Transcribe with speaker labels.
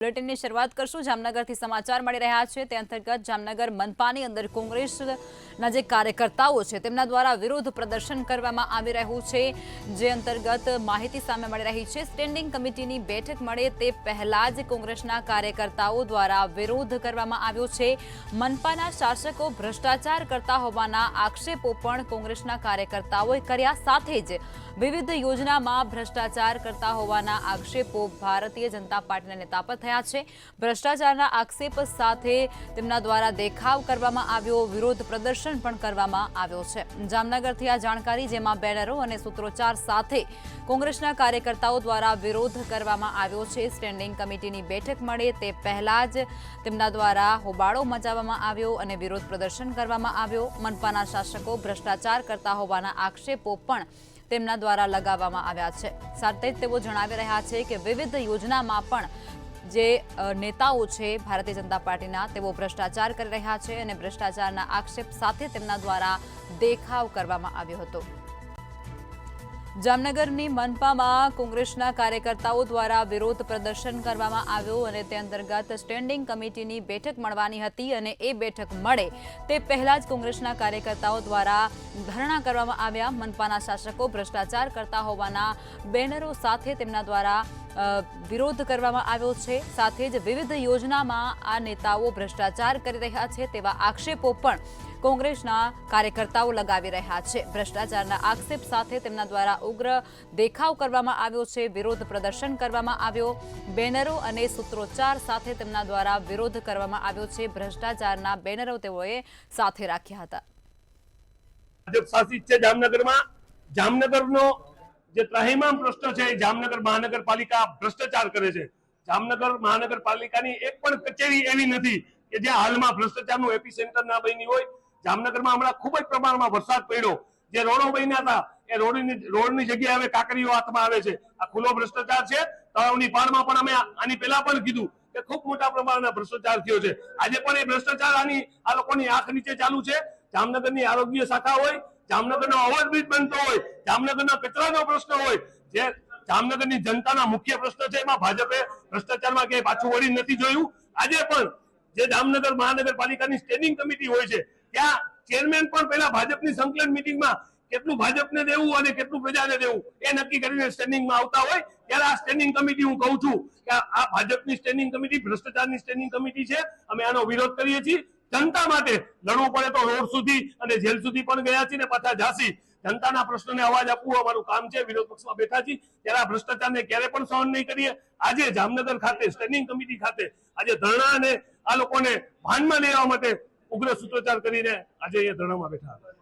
Speaker 1: બુલેટિનની શરૂઆત કરશું જામનગરથી સમાચાર મળી રહ્યા છે તે અંતર્ગત જામનગર મનપાની અંદર કોંગ્રેસના જે કાર્યકર્તાઓ છે તેમના દ્વારા વિરોધ પ્રદર્શન કરવામાં આવી રહ્યું છે જે અંતર્ગત માહિતી સામે મળી રહી છે સ્ટેન્ડિંગ કમિટીની બેઠક મળે તે પહેલા જ કોંગ્રેસના કાર્યકર્તાઓ દ્વારા વિરોધ કરવામાં આવ્યો છે મનપાના શાસકો ભ્રષ્ટાચાર કરતા હોવાના આક્ષેપો પણ કોંગ્રેસના કાર્યકર્તાઓએ કર્યા સાથે જ વિવિધ યોજનામાં ભ્રષ્ટાચાર કરતા હોવાના આક્ષેપો ભારતીય જનતા પાર્ટીના નેતા પર થયા છે ભ્રષ્ટાચારના આક્ષેપ સાથે તેમના દ્વારા દેખાવ કરવામાં આવ્યો વિરોધ પ્રદર્શન પણ કરવામાં આવ્યો છે જામનગરથી આ જાણકારી જેમાં બેનરો અને સૂત્રોચ્ચાર સાથે કોંગ્રેસના કાર્યકર્તાઓ દ્વારા વિરોધ કરવામાં આવ્યો છે સ્ટેન્ડિંગ કમિટીની બેઠક મળે તે પહેલા જ તેમના દ્વારા હોબાળો મચાવવામાં આવ્યો અને વિરોધ પ્રદર્શન કરવામાં આવ્યો મનપાના શાસકો ભ્રષ્ટાચાર કરતા હોવાના આક્ષેપો પણ તેમના દ્વારા લગાવવામાં આવ્યા છે સાથે જ તેઓ જણાવી રહ્યા છે કે વિવિધ યોજનામાં પણ જે નેતાઓ છે ભારતીય જનતા પાર્ટીના તેઓ ભ્રષ્ટાચાર કરી રહ્યા છે અને ભ્રષ્ટાચારના આક્ષેપ સાથે તેમના દ્વારા દેખાવ કરવામાં આવ્યો હતો જામનગરની મનપામાં કોંગ્રેસના કાર્યકર્તાઓ દ્વારા વિરોધ પ્રદર્શન કરવામાં આવ્યો અને તે અંતર્ગત સ્ટેન્ડિંગ કમિટીની બેઠક મળવાની હતી અને એ બેઠક મળે તે પહેલા જ કોંગ્રેસના કાર્યકર્તાઓ દ્વારા ધરણા કરવામાં આવ્યા મનપાના શાસકો ભ્રષ્ટાચાર કરતા હોવાના બેનરો સાથે તેમના દ્વારા વિરોધ કરવામાં આવ્યો છે સાથે જ વિવિધ યોજનામાં આ નેતાઓ ભ્રષ્ટાચાર કરી રહ્યા છે તેવા આક્ષેપો પણ કોંગ્રેસના કાર્યકર્તાઓ લગાવી રહ્યા છે ભ્રષ્ટાચારના આક્ષેપ સાથે તેમના દ્વારા ઉગ્ર દેખાવ કરવામાં આવ્યો છે વિરોધ પ્રદર્શન કરવામાં આવ્યો બેનરો અને સૂત્રોચ્ચાર સાથે તેમના દ્વારા વિરોધ કરવામાં આવ્યો છે ભ્રષ્ટાચારના બેનરો તેઓએ સાથે રાખ્યા હતા
Speaker 2: ભાજપ શાસિત છે જામનગરમાં જામનગરનો જે ત્રાહિમામ પ્રશ્ન છે જામનગર મહાનગરપાલિકા ભ્રષ્ટાચાર કરે છે જામનગર મહાનગરપાલિકાની એક પણ કચેરી એવી નથી કે જ્યાં હાલમાં ભ્રષ્ટાચારનું એપી સેન્ટર ના બની હોય જામનગરમાં હમણાં ખૂબ જ પ્રમાણમાં વરસાદ પડ્યો જે રોડો બન્યા હતા એ રોડની જગ્યાએ હવે કાંકરીઓ હાથમાં આવે છે આ ખુલ્લો ભ્રષ્ટાચાર છે તળાવની પાળમાં પણ અમે આની પહેલા પણ કીધું કે ખૂબ મોટા પ્રમાણમાં ભ્રષ્ટાચાર થયો છે આજે પણ એ ભ્રષ્ટાચાર આ લોકોની આંખ નીચે ચાલુ છે જામનગરની આરોગ્ય શાખા હોય જામનગરનો ઓવરબ્રિજ બનતો હોય જામનગરના કચરાનો પ્રશ્ન હોય જે જામનગરની જનતાના મુખ્ય પ્રશ્ન છે એમાં ભાજપે ભ્રષ્ટાચારમાં ક્યાંય પાછું વળી નથી જોયું આજે પણ જે જામનગર મહાનગરપાલિકાની સ્ટેન્ડિંગ કમિટી હોય છે ત્યાં ચેરમેન પણ પહેલા ભાજપની સંકલન મિટિંગમાં કેટલું ભાજપને દેવું અને કેટલું પ્રજાને દેવું એ નક્કી કરીને સ્ટેન્ડિંગમાં આવતા હોય ત્યારે આ સ્ટેન્ડિંગ કમિટી હું કહું છું કે આ ભાજપની સ્ટેન્ડિંગ કમિટી ભ્રષ્ટાચારની સ્ટેન્ડિંગ કમિટી છે અમે આનો વિરોધ કરીએ છીએ જનતા માટે લડવું પડે તો રોડ સુધી અને જેલ સુધી પણ ગયા છીએ ને પાછા જાસી જનતાના પ્રશ્નોને અવાજ આપવું અમારું કામ છે વિરોધ પક્ષમાં બેઠા છીએ ત્યારે આ ભ્રષ્ટાચારને ક્યારે પણ સહન નહીં કરીએ આજે જામનગર ખાતે સ્ટેન્ડિંગ કમિટી ખાતે આજે ધરણા અને આ લોકોને ભાનમાં લેવા માટે ઉગ્ર સૂત્રોચ્ચાર કરીને આજે અહીંયા ધરણામાં બેઠા